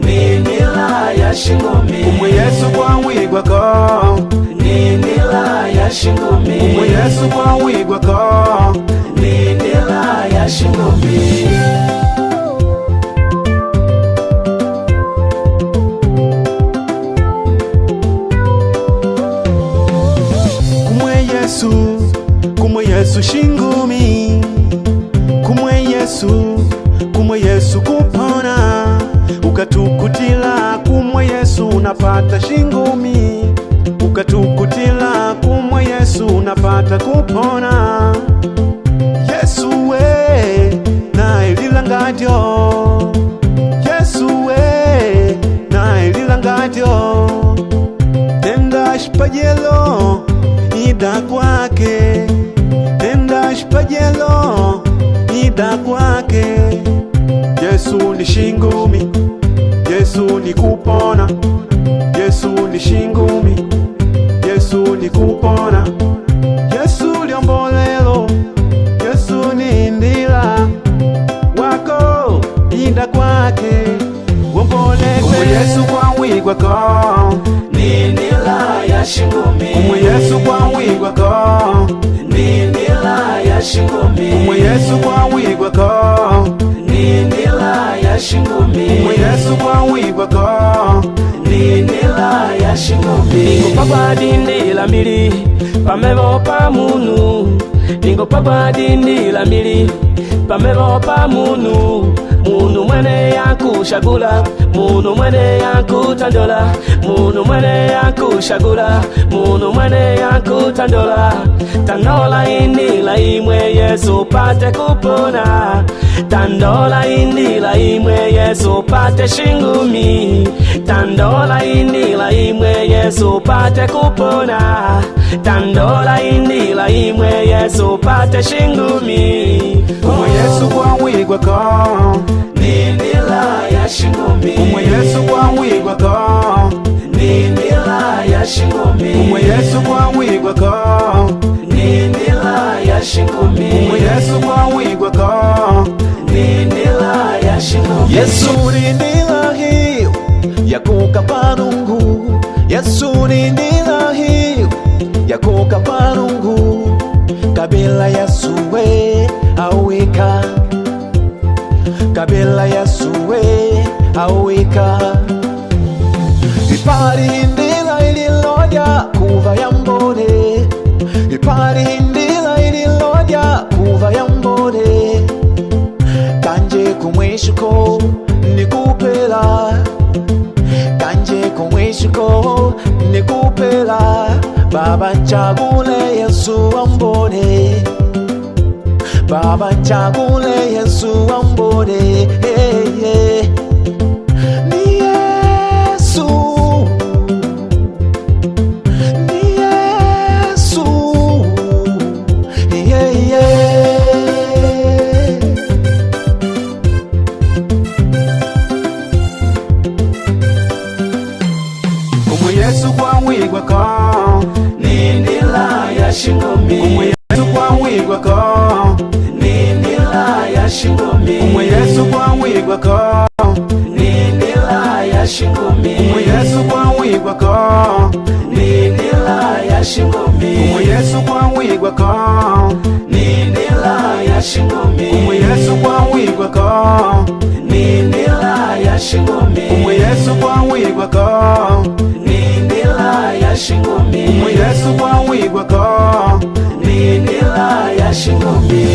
ninila ya shingumi. Umwe Yesu kwa wigwako, ninila ya shingumi. umwe Yesu kwa wigwako, ninila ya shingumi. kumwe Yesu shingumi, kumwe Yesu kupona, ukatukutila kumwe Yesu unapata shingumi, ukatukutila kumwe Yesu unapata kupona. Yesu we na ililangadyo, Yesu we na ililangadyo, tenda shipajelo ida kwake, tenda shipajelo ida kwake. Yesu ni shingumi, Yesu ni kupona, Yesu ni shingumi, Yesu ni kupona. Yesu liombolelo, Yesu ni ndila wako ida kwake, wombolekwe. Umwe Yesu kwa wigwako, ninila ya shingumi. umwe Yesu kwa wigwako, ninila ya shingumi. umwe Yesu kwa wigwako, ninila ya shingumi. umwe Yesu kwa wigwako, ninila ya shingumi. Ningo papa dindila mili pamebo pa munu, ningo papa dindila mili pamebo pa munu. Munu mwene yakushagula, munu mwene yakutandola, munu mwene yakushagula, munu mwene yakutandola. Tandola indila imwe Yesu pate kupona, tandola indila imwe Yesu pate shingumi, tandola indila imwe Yesu pate kupona, tandola indila imwe Yesu pate shingumi. umwe Yesu kwa wigwako, ninila ya shingumi. umwe Yesu kwa wigwako, ninila ya shingumi. umwe Yesu kwa wigwako, ninila ya shingumi. umwe Yesu kwa wigwako, ninila ya shingumi. Yesu ni ndila hiyo ya kukapa Mungu, Yesu ni ndila hiyo ya kukapa Mungu. Kabila Yesu we awika, kabila Yesu we awika. Ipari ndila ililoja kuva ya mbone, ipari ndila ililoja kuva ya mbone. Kanje kumwishuko nikupela, kanje kumwishuko nikupela. Baba nchagule Yesu ambone, Baba nchagule Yesu ambone. Hey, hey. Ni Yesu, ni Yesu. Yeah, yeah. umwe Yesu kwa wigwako, ninila ya shingumi. umwe Yesu kwa wigwako, ninila ya shingumi. umwe Yesu kwa wigwako, ninila ya shingumi. umwe Yesu kwa wigwako, ninila ya shingumi. umwe Yesu kwa wigwako, ninila ya shingumi. umwe Yesu kwa wigwako, ninila ya shingumi. umwe Yesu kwa wigwako, ninila ya shingumi. umwe Yesu kwa wigwako, ninila ya shingumi.